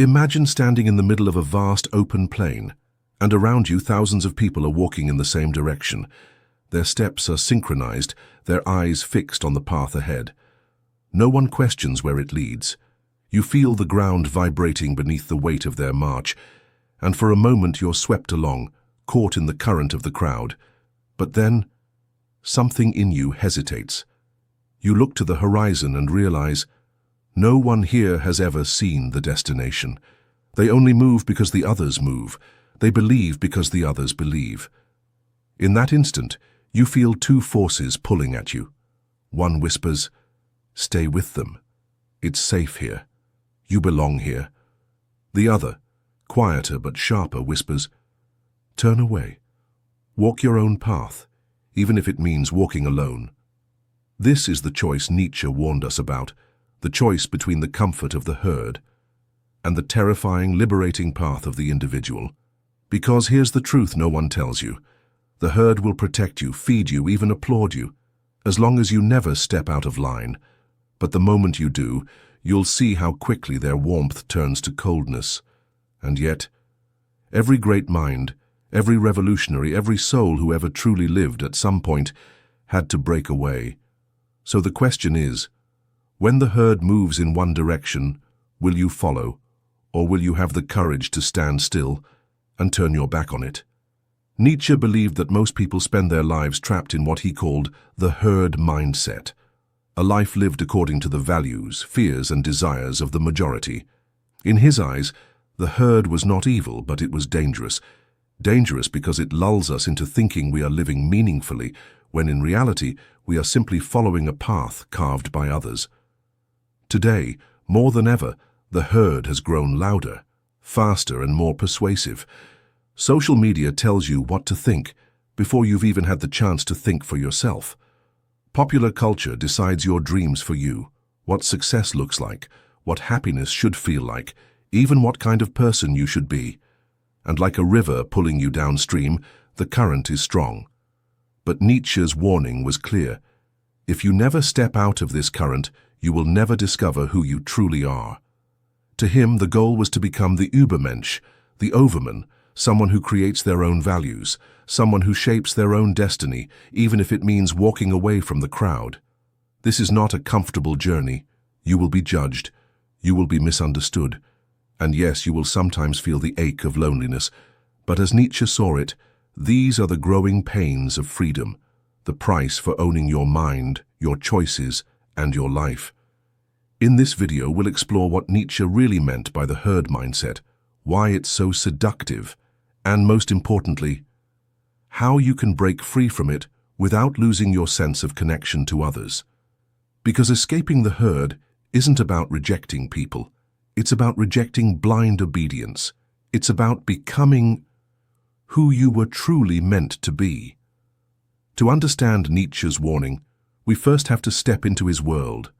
Imagine standing in the middle of a vast open plain, and around you thousands of people are walking in the same direction. Their steps are synchronized, their eyes fixed on the path ahead. No one questions where it leads. You feel the ground vibrating beneath the weight of their march, and for a moment you're swept along, caught in the current of the crowd. But then, something in you hesitates. You look to the horizon and realize, no one here has ever seen the destination. They only move because the others move. They believe because the others believe. In that instant, you feel two forces pulling at you. One whispers, "Stay with them. It's safe here. You belong here." The other, quieter but sharper, whispers, "Turn away. Walk your own path, even if it means walking alone." This is the choice Nietzsche warned us about, the choice between the comfort of the herd and the terrifying, liberating path of the individual. Because here's the truth no one tells you. The herd will protect you, feed you, even applaud you, as long as you never step out of line. But the moment you do, you'll see how quickly their warmth turns to coldness. And yet, every great mind, every revolutionary, every soul who ever truly lived at some point had to break away. So the question is, when the herd moves in one direction, will you follow, or will you have the courage to stand still and turn your back on it? Nietzsche believed that most people spend their lives trapped in what he called the herd mindset, a life lived according to the values, fears, and desires of the majority. In his eyes, the herd was not evil, but it was dangerous. Dangerous because it lulls us into thinking we are living meaningfully, when in reality we are simply following a path carved by others. Today, more than ever, the herd has grown louder, faster, and more persuasive. Social media tells you what to think before you've even had the chance to think for yourself. Popular culture decides your dreams for you, what success looks like, what happiness should feel like, even what kind of person you should be. And like a river pulling you downstream, the current is strong. But Nietzsche's warning was clear. If you never step out of this current, you will never discover who you truly are. To him, the goal was to become the Übermensch, the overman, someone who creates their own values, someone who shapes their own destiny, even if it means walking away from the crowd. This is not a comfortable journey. You will be judged. You will be misunderstood. And yes, you will sometimes feel the ache of loneliness. But as Nietzsche saw it, these are the growing pains of freedom, the price for owning your mind, your choices, and your life. In this video, we'll explore what Nietzsche really meant by the herd mindset, why it's so seductive, and most importantly, how you can break free from it without losing your sense of connection to others. Because escaping the herd isn't about rejecting people. It's about rejecting blind obedience. It's about becoming who you were truly meant to be. To understand Nietzsche's warning, we first have to step into his world.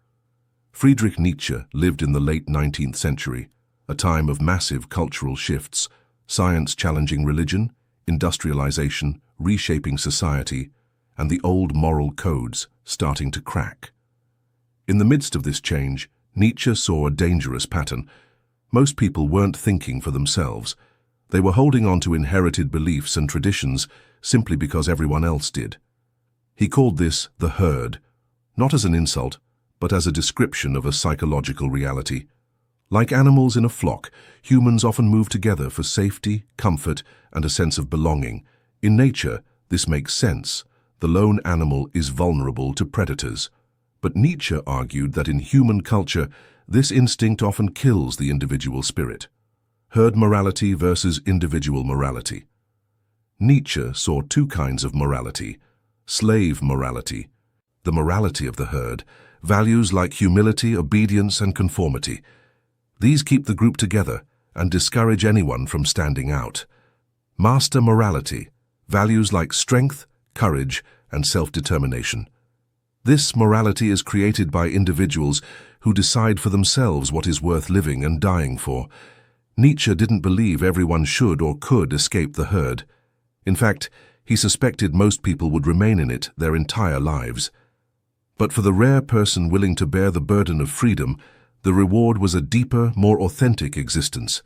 Friedrich Nietzsche lived in the late 19th century, a time of massive cultural shifts, science challenging religion, industrialization, reshaping society, and the old moral codes starting to crack. In the midst of this change, Nietzsche saw a dangerous pattern. Most people weren't thinking for themselves. They were holding on to inherited beliefs and traditions simply because everyone else did. He called this the herd, not as an insult, but as a description of a psychological reality. Like animals in a flock, humans often move together for safety, comfort, and a sense of belonging. In nature, this makes sense. The lone animal is vulnerable to predators. But Nietzsche argued that in human culture, this instinct often kills the individual spirit. Herd morality versus individual morality. Nietzsche saw two kinds of morality. Slave morality, the morality of the herd, values like humility, obedience, and conformity. These keep the group together and discourage anyone from standing out. Master morality, values like strength, courage, and self-determination. This morality is created by individuals who decide for themselves what is worth living and dying for. Nietzsche didn't believe everyone should or could escape the herd. In fact, he suspected most people would remain in it their entire lives. But for the rare person willing to bear the burden of freedom, The reward was a deeper, more authentic existence.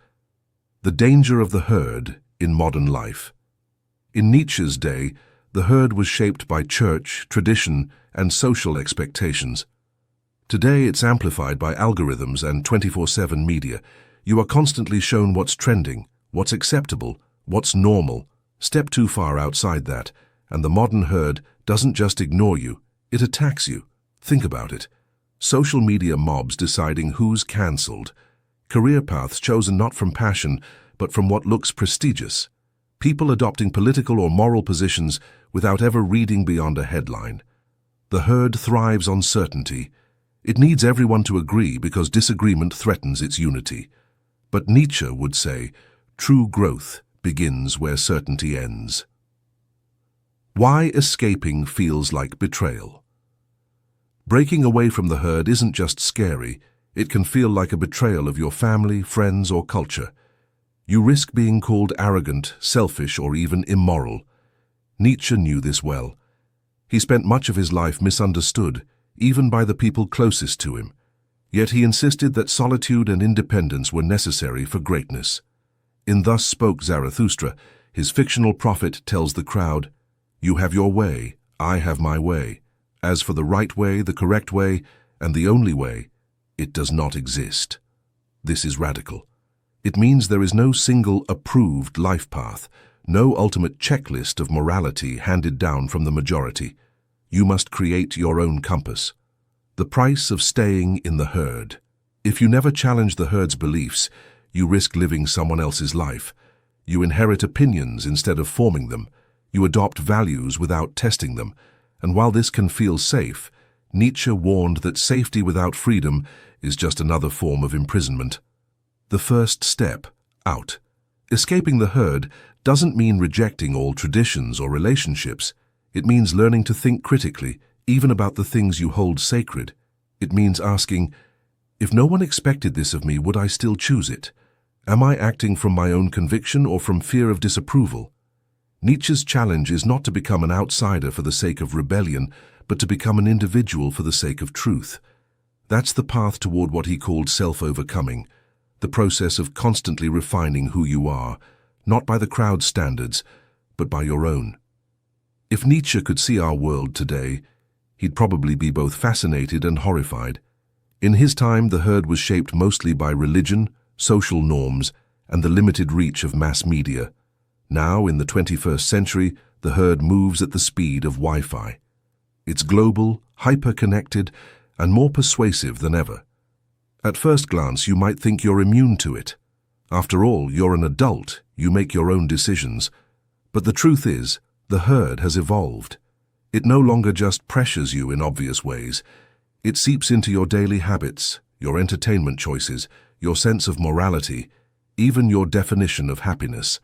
The danger of the herd in modern life. In Nietzsche's day, the herd was shaped by church, tradition, and social expectations. Today, it's amplified by algorithms and 24/7 media. You are constantly shown what's trending, what's acceptable, what's normal. Step too far outside that, and the modern herd doesn't just ignore you, it attacks you. Think about it. Social media mobs deciding who's cancelled. Career paths chosen not from passion, but from what looks prestigious. People adopting political or moral positions without ever reading beyond a headline. The herd thrives on certainty. It needs everyone to agree because disagreement threatens its unity. But Nietzsche would say, true growth begins where certainty ends. Why escaping feels like betrayal. Breaking away from the herd isn't just scary, it can feel like a betrayal of your family, friends, or culture. You risk being called arrogant, selfish, or even immoral. Nietzsche knew this well. He spent much of his life misunderstood, even by the people closest to him. Yet he insisted that solitude and independence were necessary for greatness. In Thus Spoke Zarathustra, his fictional prophet tells the crowd, "You have your way, I have my way. As for the right way, the correct way, and the only way, it does not exist." This is radical. It means there is no single approved life path, no ultimate checklist of morality handed down from the majority. You must create your own compass. The price of staying in the herd. If you never challenge the herd's beliefs, you risk living someone else's life. You inherit opinions instead of forming them. You adopt values without testing them. And while this can feel safe, Nietzsche warned that safety without freedom is just another form of imprisonment. The first step, out. Escaping the herd doesn't mean rejecting all traditions or relationships. It means learning to think critically, even about the things you hold sacred. It means asking, if no one expected this of me, would I still choose it? Am I acting from my own conviction or from fear of disapproval? Nietzsche's challenge is not to become an outsider for the sake of rebellion, but to become an individual for the sake of truth. That's the path toward what he called self-overcoming, the process of constantly refining who you are, not by the crowd's standards, but by your own. If Nietzsche could see our world today, he'd probably be both fascinated and horrified. In his time, the herd was shaped mostly by religion, social norms, and the limited reach of mass media. Now, in the 21st century, the herd moves at the speed of Wi-Fi. It's global, hyper-connected, and more persuasive than ever. At first glance, you might think you're immune to it. After all, you're an adult, you make your own decisions. But the truth is, the herd has evolved. It no longer just pressures you in obvious ways. It seeps into your daily habits, your entertainment choices, your sense of morality, even your definition of happiness.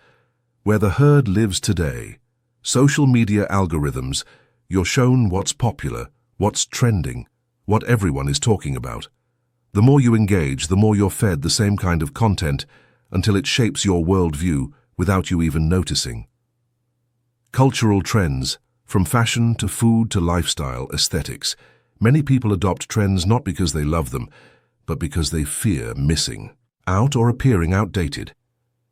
Where the herd lives today, social media algorithms, you're shown what's popular, what's trending, what everyone is talking about. The more you engage, the more you're fed the same kind of content until it shapes your worldview without you even noticing. Cultural trends, from fashion to food to lifestyle, aesthetics. Many people adopt trends not because they love them, but because they fear missing out or appearing outdated.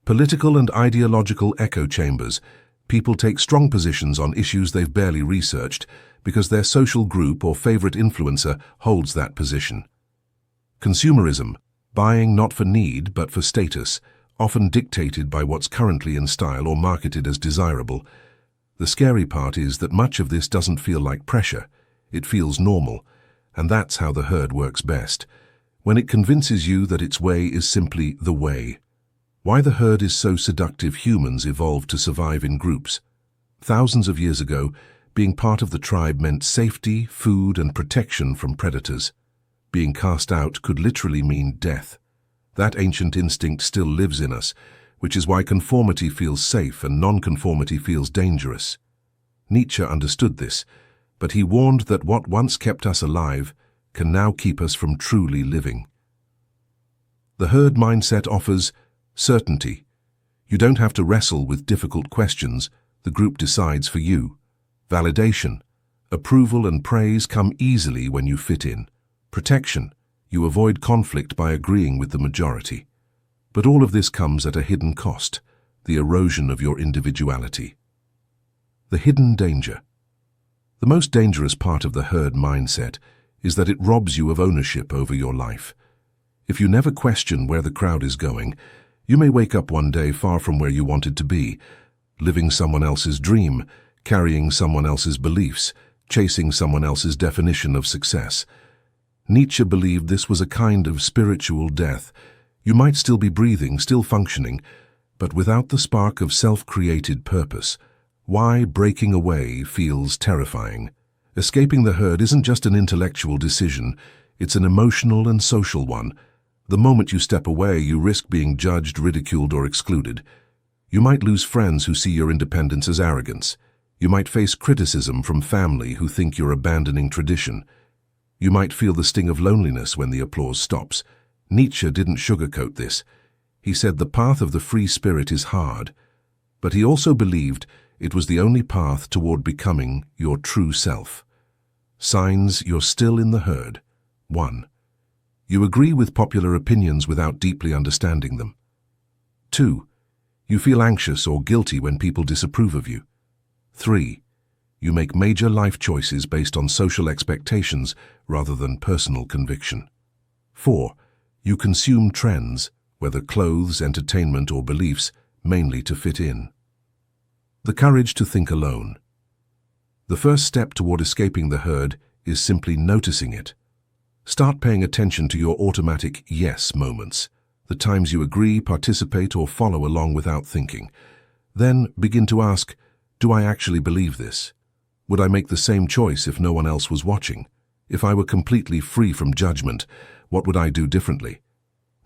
Political and ideological echo chambers. People take strong positions on issues they've barely researched because their social group or favorite influencer holds that position. Consumerism, buying not for need but for status, often dictated by what's currently in style or marketed as desirable. The scary part is that much of this doesn't feel like pressure. It feels normal, and that's how the herd works best, when it convinces you that its way is simply the way. Why the herd is so seductive. Humans evolved to survive in groups. Thousands of years ago, being part of the tribe meant safety, food, and protection from predators. Being cast out could literally mean death. That ancient instinct still lives in us, which is why conformity feels safe and non-conformity feels dangerous. Nietzsche understood this, but he warned that what once kept us alive can now keep us from truly living. The herd mindset offers certainty. You don't have to wrestle with difficult questions. The group decides for you. Validation. Approval and praise come easily when you fit in. Protection. You avoid conflict by agreeing with the majority. But all of this comes at a hidden cost, the erosion of your individuality. The hidden danger. The most dangerous part of the herd mindset is that it robs you of ownership over your life. If you never question where the crowd is going, you may wake up one day far from where you wanted to be, living someone else's dream, carrying someone else's beliefs, chasing someone else's definition of success. Nietzsche believed this was a kind of spiritual death. You might still be breathing, still functioning, but without the spark of self-created purpose. Why breaking away feels terrifying. Escaping the herd isn't just an intellectual decision, it's an emotional and social one. The moment you step away, you risk being judged, ridiculed, or excluded. You might lose friends who see your independence as arrogance. You might face criticism from family who think you're abandoning tradition. You might feel the sting of loneliness when the applause stops. Nietzsche didn't sugarcoat this. He said the path of the free spirit is hard, but he also believed it was the only path toward becoming your true self. Signs you're still in the herd. 1. You agree with popular opinions without deeply understanding them. 2. You feel anxious or guilty when people disapprove of you. 3. You make major life choices based on social expectations rather than personal conviction. 4. You consume trends, whether clothes, entertainment, or beliefs, mainly to fit in. The courage to think alone. The first step toward escaping the herd is simply noticing it. Start paying attention to your automatic yes moments, the times you agree, participate, or follow along without thinking. Then begin to ask, do I actually believe this? Would I make the same choice if no one else was watching? If I were completely free from judgment, what would I do differently?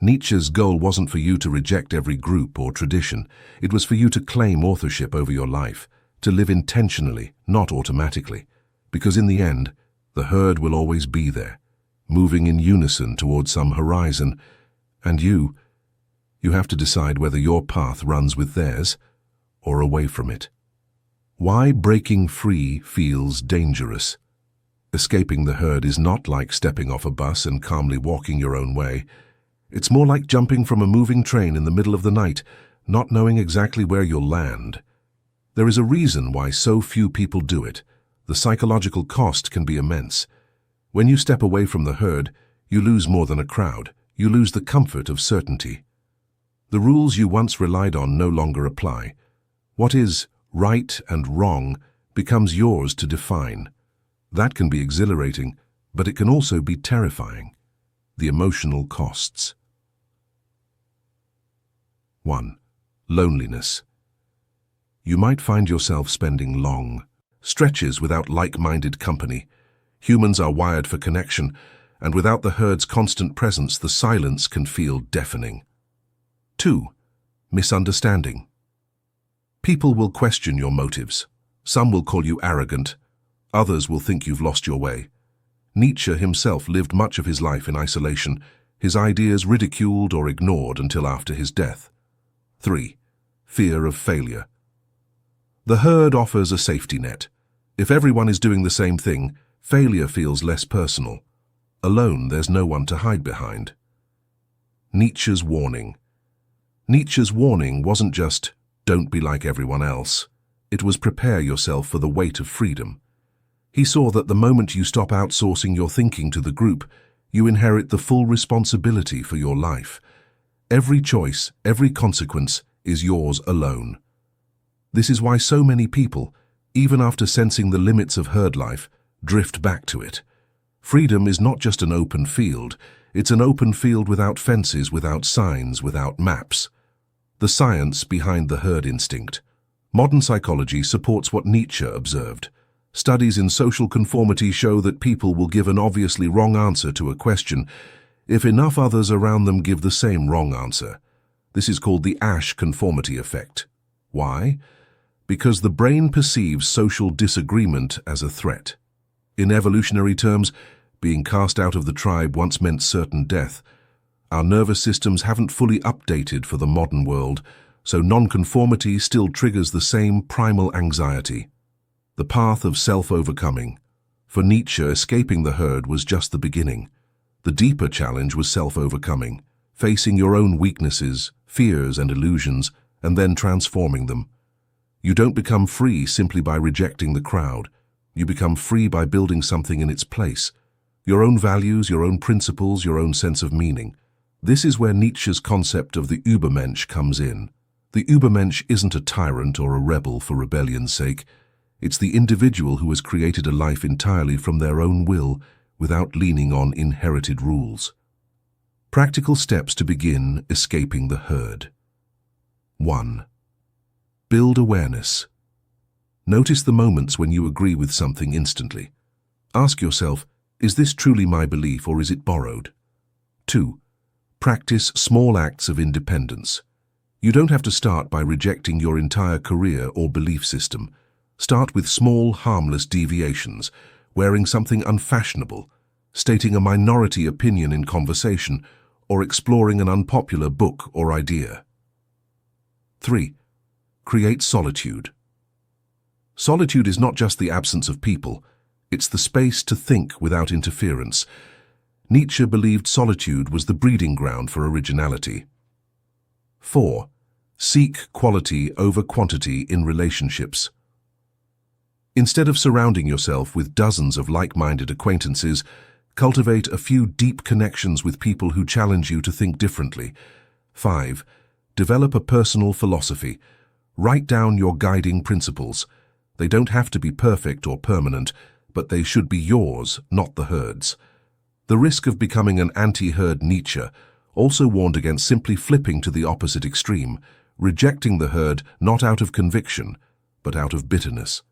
Nietzsche's goal wasn't for you to reject every group or tradition. It was for you to claim authorship over your life, to live intentionally, not automatically. Because in the end, the herd will always be there, moving in unison towards some horizon. And you have to decide whether your path runs with theirs or away from it. Why breaking free feels dangerous. Escaping the herd is not like stepping off a bus and calmly walking your own way. It's more like jumping from a moving train in the middle of the night, not knowing exactly where you'll land. There is a reason why so few people do it. The psychological cost can be immense. When you step away from the herd, you lose more than a crowd. You lose the comfort of certainty. The rules you once relied on no longer apply. What is right and wrong becomes yours to define. That can be exhilarating, but it can also be terrifying. The emotional costs. 1. Loneliness. You might find yourself spending long stretches without like-minded company. Humans are wired for connection, and without the herd's constant presence, the silence can feel deafening. 2. Misunderstanding. People will question your motives. Some will call you arrogant. Others will think you've lost your way. Nietzsche himself lived much of his life in isolation, his ideas ridiculed or ignored until after his death. 3. Fear of failure. The herd offers a safety net. If everyone is doing the same thing, failure feels less personal. Alone, there's no one to hide behind. Nietzsche's warning. Nietzsche's warning wasn't just, don't be like everyone else. It was prepare yourself for the weight of freedom. He saw that the moment you stop outsourcing your thinking to the group, you inherit the full responsibility for your life. Every choice, every consequence is yours alone. This is why so many people, even after sensing the limits of herd life, drift back to it. Freedom is not just an open field, it's an open field without fences, without signs, without maps. The science behind the herd instinct. Modern psychology supports what Nietzsche observed. Studies in social conformity show that people will give an obviously wrong answer to a question if enough others around them give the same wrong answer. This is called the Ash conformity effect. Why? Because the brain perceives social disagreement as a threat. In evolutionary terms, being cast out of the tribe once meant certain death. Our nervous systems haven't fully updated for the modern world, so non-conformity still triggers the same primal anxiety. The path of self-overcoming. For Nietzsche, escaping the herd was just the beginning. The deeper challenge was self-overcoming, facing your own weaknesses, fears and illusions, and then transforming them. You don't become free simply by rejecting the crowd. You become free by building something in its place. Your own values, your own principles, your own sense of meaning. This is where Nietzsche's concept of the Übermensch comes in. The Übermensch isn't a tyrant or a rebel for rebellion's sake. It's the individual who has created a life entirely from their own will, without leaning on inherited rules. Practical steps to begin escaping the herd. 1. Build awareness. Notice the moments when you agree with something instantly. Ask yourself, is this truly my belief or is it borrowed? 2. Practice small acts of independence. You don't have to start by rejecting your entire career or belief system. Start with small, harmless deviations, wearing something unfashionable, stating a minority opinion in conversation, or exploring an unpopular book or idea. 3. Create solitude. Solitude is not just the absence of people, it's the space to think without interference. Nietzsche believed solitude was the breeding ground for originality. 4. Seek quality over quantity in relationships. Instead of surrounding yourself with dozens of like-minded acquaintances, cultivate a few deep connections with people who challenge you to think differently. 5. Develop a personal philosophy. Write down your guiding principles. They don't have to be perfect or permanent, but they should be yours, not the herd's. The risk of becoming an anti-herd Nietzsche also warned against simply flipping to the opposite extreme, rejecting the herd not out of conviction, but out of bitterness.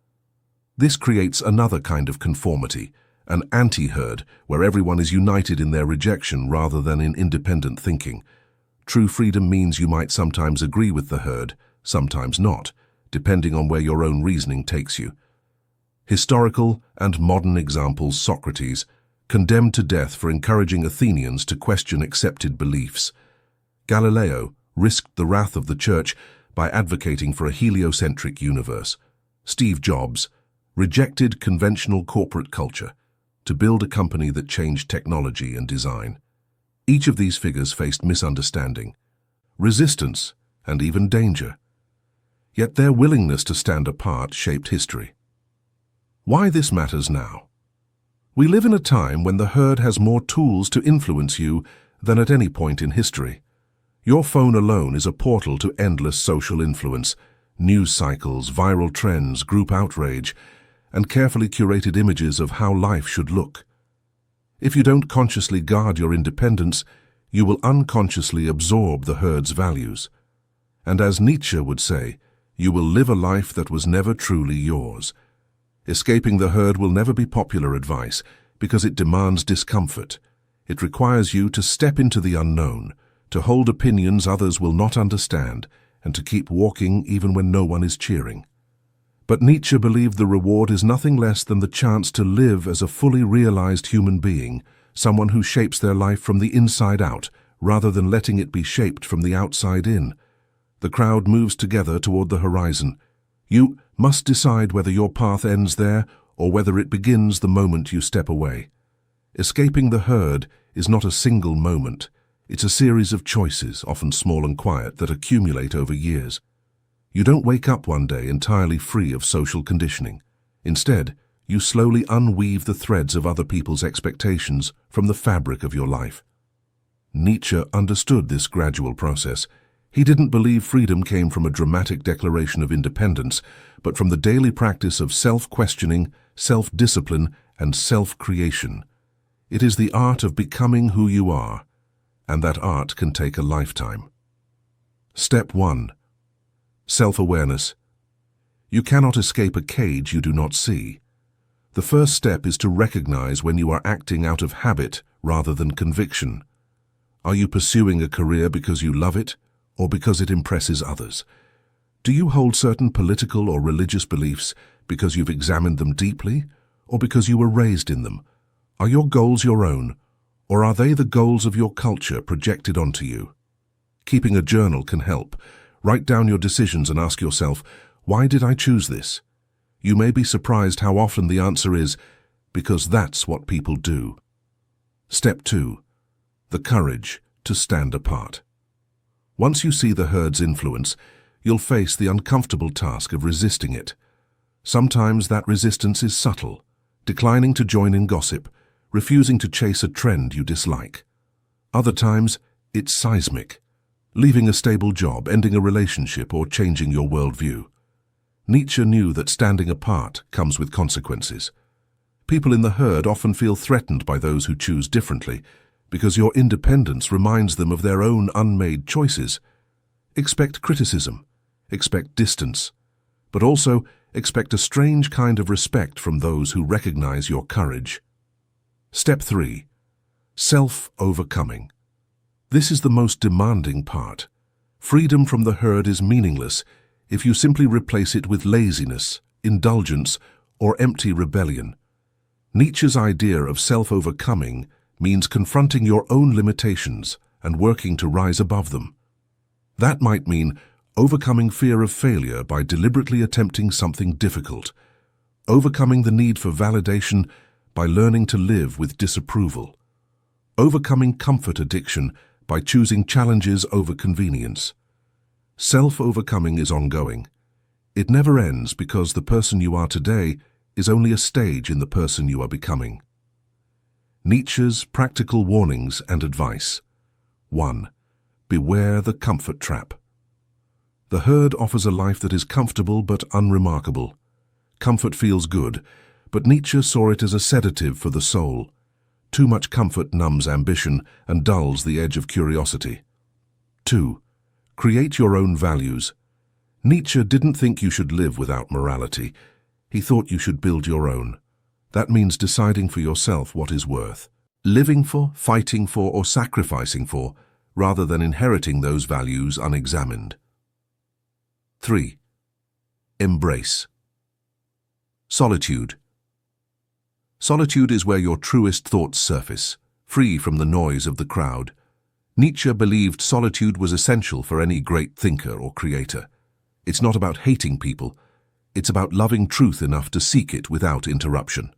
This creates another kind of conformity, an anti-herd where everyone is united in their rejection rather than in independent thinking. True freedom means you might sometimes agree with the herd, sometimes not, depending on where your own reasoning takes you. Historical and modern examples: Socrates, condemned to death for encouraging Athenians to question accepted beliefs. Galileo risked the wrath of the church by advocating for a heliocentric universe. Steve Jobs rejected conventional corporate culture to build a company that changed technology and design. Each of these figures faced misunderstanding, resistance, and even danger. Yet their willingness to stand apart shaped history. Why this matters now? We live in a time when the herd has more tools to influence you than at any point in history. Your phone alone is a portal to endless social influence, news cycles, viral trends, group outrage, and carefully curated images of how life should look. If you don't consciously guard your independence, you will unconsciously absorb the herd's values. And as Nietzsche would say, you will live a life that was never truly yours. Escaping the herd will never be popular advice because it demands discomfort. It requires you to step into the unknown, to hold opinions others will not understand, and to keep walking even when no one is cheering. But Nietzsche believed the reward is nothing less than the chance to live as a fully realized human being, someone who shapes their life from the inside out, rather than letting it be shaped from the outside in. The crowd moves together toward the horizon. You must decide whether your path ends there or whether it begins the moment you step away. Escaping the herd is not a single moment. It's a series of choices, often small and quiet, that accumulate over years. You don't wake up one day entirely free of social conditioning. Instead, you slowly unweave the threads of other people's expectations from the fabric of your life. Nietzsche understood this gradual process. He didn't believe freedom came from a dramatic declaration of independence, but from the daily practice of self-questioning, self-discipline, and self-creation. It is the art of becoming who you are, and that art can take a lifetime. Step 1. Self-awareness. You cannot escape a cage you do not see. The first step is to recognize when you are acting out of habit rather than conviction. Are you pursuing a career because you love it, or because it impresses others? Do you hold certain political or religious beliefs because you've examined them deeply, or because you were raised in them? Are your goals your own, or are they the goals of your culture projected onto you? Keeping a journal can help. Write down your decisions and ask yourself, why did I choose this? You may be surprised how often the answer is, because that's what people do. Step 2. The courage to stand apart. Once you see the herd's influence, you'll face the uncomfortable task of resisting it. Sometimes that resistance is subtle, declining to join in gossip, refusing to chase a trend you dislike. Other times, it's seismic, leaving a stable job, ending a relationship, or changing your worldview. Nietzsche knew that standing apart comes with consequences. People in the herd often feel threatened by those who choose differently, because your independence reminds them of their own unmade choices. Expect criticism, expect distance, but also expect a strange kind of respect from those who recognize your courage. Step 3. Self-overcoming. This is the most demanding part. Freedom from the herd is meaningless if you simply replace it with laziness, indulgence, or empty rebellion. Nietzsche's idea of self-overcoming means confronting your own limitations and working to rise above them. That might mean overcoming fear of failure by deliberately attempting something difficult, overcoming the need for validation by learning to live with disapproval, overcoming comfort addiction by choosing challenges over convenience. Self-overcoming is ongoing. It never ends because the person you are today is only a stage in the person you are becoming. Nietzsche's practical warnings and advice. 1. Beware the comfort trap. The herd offers a life that is comfortable but unremarkable. Comfort feels good, but Nietzsche saw it as a sedative for the soul. Too much comfort numbs ambition and dulls the edge of curiosity. 2. Create your own values. Nietzsche didn't think you should live without morality. He thought you should build your own. That means deciding for yourself what is worth living for, fighting for, or sacrificing for, rather than inheriting those values unexamined. 3. Embrace. Solitude. Solitude is where your truest thoughts surface, free from the noise of the crowd. Nietzsche believed solitude was essential for any great thinker or creator. It's not about hating people, it's about loving truth enough to seek it without interruption.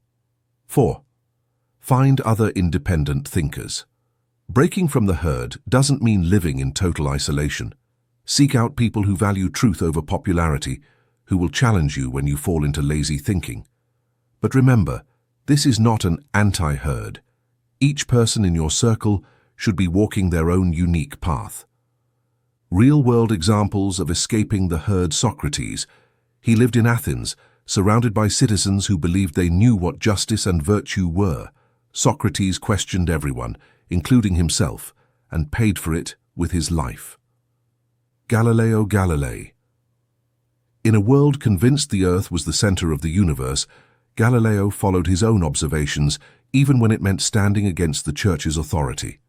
4. Find other independent thinkers. Breaking from the herd doesn't mean living in total isolation. Seek out people who value truth over popularity, who will challenge you when you fall into lazy thinking. But remember, this is not an anti-herd. Each person in your circle should be walking their own unique path. Real-world examples of escaping the herd: Socrates. He lived in Athens, surrounded by citizens who believed they knew what justice and virtue were. Socrates questioned everyone, including himself, and paid for it with his life. Galileo Galilei. In a world convinced the Earth was the center of the universe, Galileo followed his own observations, even when it meant standing against the Church's authority.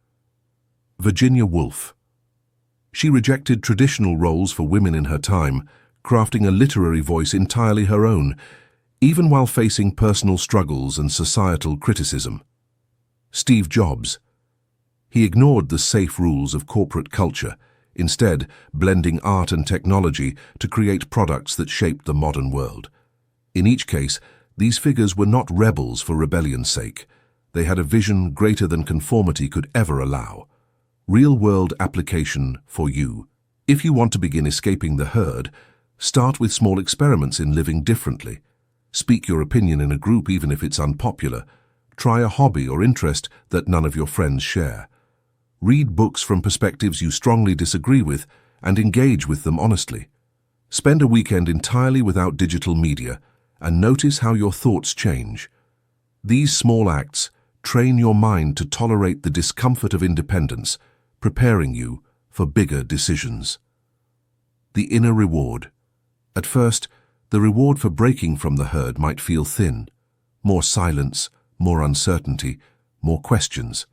Virginia Woolf. She rejected traditional roles for women in her time, crafting a literary voice entirely her own, even while facing personal struggles and societal criticism. Steve Jobs. He ignored the safe rules of corporate culture, instead blending art and technology to create products that shaped the modern world. In each case, these figures were not rebels for rebellion's sake. They had a vision greater than conformity could ever allow. Real-world application for you. If you want to begin escaping the herd, start with small experiments in living differently. Speak your opinion in a group even if it's unpopular. Try a hobby or interest that none of your friends share. Read books from perspectives you strongly disagree with and engage with them honestly. Spend a weekend entirely without digital media and notice how your thoughts change. These small acts train your mind to tolerate the discomfort of independence, preparing you for bigger decisions. The inner reward. At first, the reward for breaking from the herd might feel thin. More silence, more uncertainty, more questions.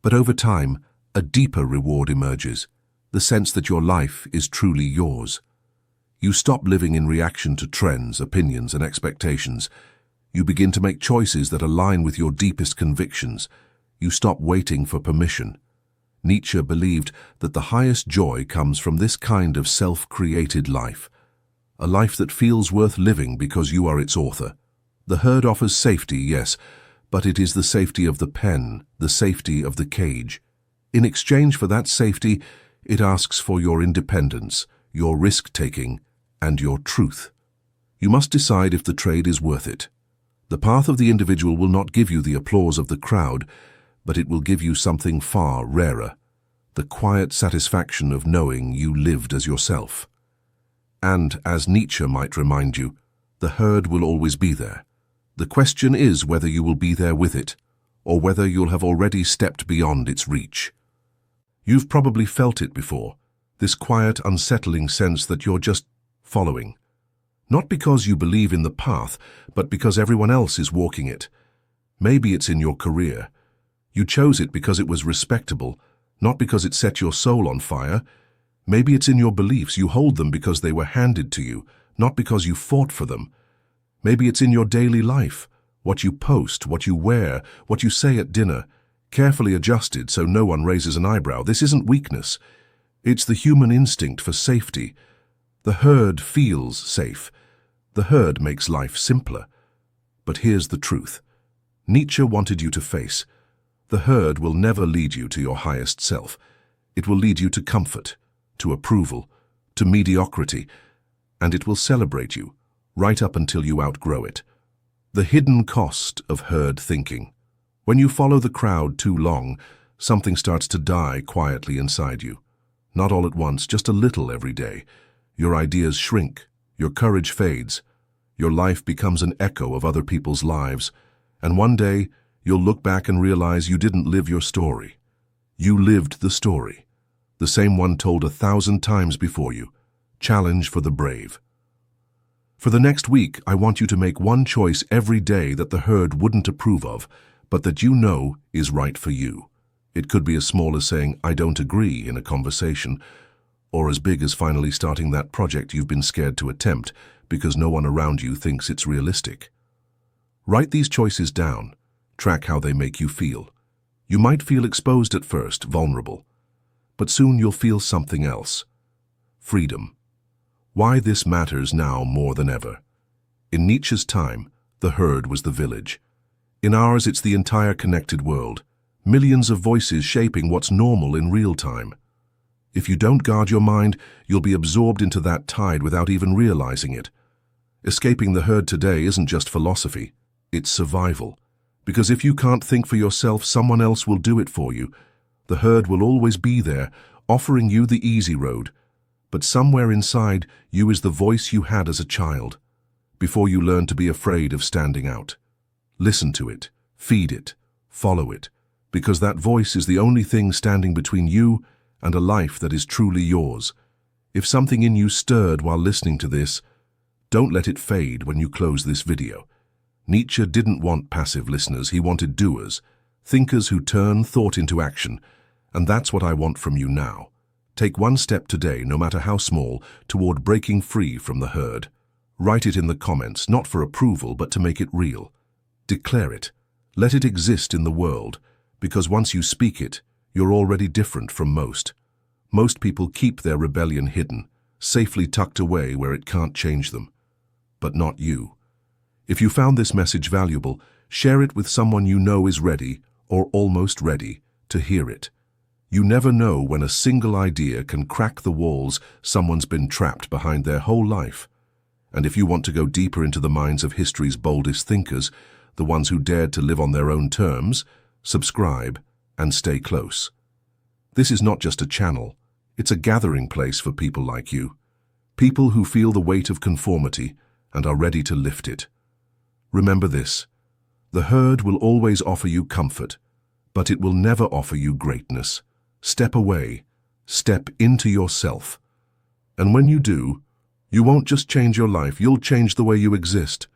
But over time, a deeper reward emerges, the sense that your life is truly yours. You stop living in reaction to trends, opinions, and expectations. You begin to make choices that align with your deepest convictions. You stop waiting for permission. Nietzsche believed that the highest joy comes from this kind of self-created life, a life that feels worth living because you are its author. The herd offers safety, yes, but it is the safety of the pen, the safety of the cage. In exchange for that safety, it asks for your independence, your risk-taking, and your truth. You must decide if the trade is worth it. The path of the individual will not give you the applause of the crowd, but it will give you something far rarer, the quiet satisfaction of knowing you lived as yourself. And, as Nietzsche might remind you, the herd will always be there. The question is whether you will be there with it, or whether you'll have already stepped beyond its reach. You've probably felt it before, this quiet, unsettling sense that you're just following. Not because you believe in the path, but because everyone else is walking it. Maybe it's in your career. You chose it because it was respectable, not because it set your soul on fire. Maybe it's in your beliefs. You hold them because they were handed to you, not because you fought for them. Maybe it's in your daily life, what you post, what you wear, what you say at dinner, carefully adjusted so no one raises an eyebrow. This isn't weakness. It's the human instinct for safety. The herd feels safe. The herd makes life simpler. But here's the truth. Nietzsche wanted you to face. The herd will never lead you to your highest self. It will lead you to comfort, to approval, to mediocrity, and it will celebrate you, right up until you outgrow it. The hidden cost of herd thinking. When you follow the crowd too long, something starts to die quietly inside you. Not all at once, just a little every day. Your ideas shrink, your courage fades, your life becomes an echo of other people's lives, and one day you'll look back and realize you didn't live your story. You lived the story, the same one told 1,000 times before you. Challenge for the brave. For the next week, I want you to make one choice every day that the herd wouldn't approve of, but that you know is right for you. It could be as small as saying, "I don't agree" in a conversation, or as big as finally starting that project you've been scared to attempt because no one around you thinks it's realistic. Write these choices down. Track how they make you feel. You might feel exposed at first, vulnerable, but soon you'll feel something else. Freedom. Why this matters now more than ever. In Nietzsche's time, the herd was the village. In ours, it's the entire connected world. Millions of voices shaping what's normal in real time. If you don't guard your mind, you'll be absorbed into that tide without even realizing it. Escaping the herd today isn't just philosophy, it's survival. Because if you can't think for yourself, someone else will do it for you. The herd will always be there, offering you the easy road. But somewhere inside you is the voice you had as a child, before you learned to be afraid of standing out. Listen to it, feed it, follow it, because that voice is the only thing standing between you and a life that is truly yours. If something in you stirred while listening to this, don't let it fade when you close this video. Nietzsche didn't want passive listeners, he wanted doers, thinkers who turn thought into action, and that's what I want from you now. Take one step today, no matter how small, toward breaking free from the herd. Write it in the comments, not for approval, but to make it real. Declare it. Let it exist in the world, because once you speak it, you're already different from most. Most people keep their rebellion hidden, safely tucked away where it can't change them. But not you. If you found this message valuable, share it with someone you know is ready, or almost ready, to hear it. You never know when a single idea can crack the walls someone's been trapped behind their whole life. And if you want to go deeper into the minds of history's boldest thinkers, the ones who dared to live on their own terms, subscribe and stay close. This is not just a channel, it's a gathering place for people like you. People who feel the weight of conformity and are ready to lift it. Remember this, the herd will always offer you comfort, but it will never offer you greatness. Step away, step into yourself. And when you do, you won't just change your life, you'll change the way you exist.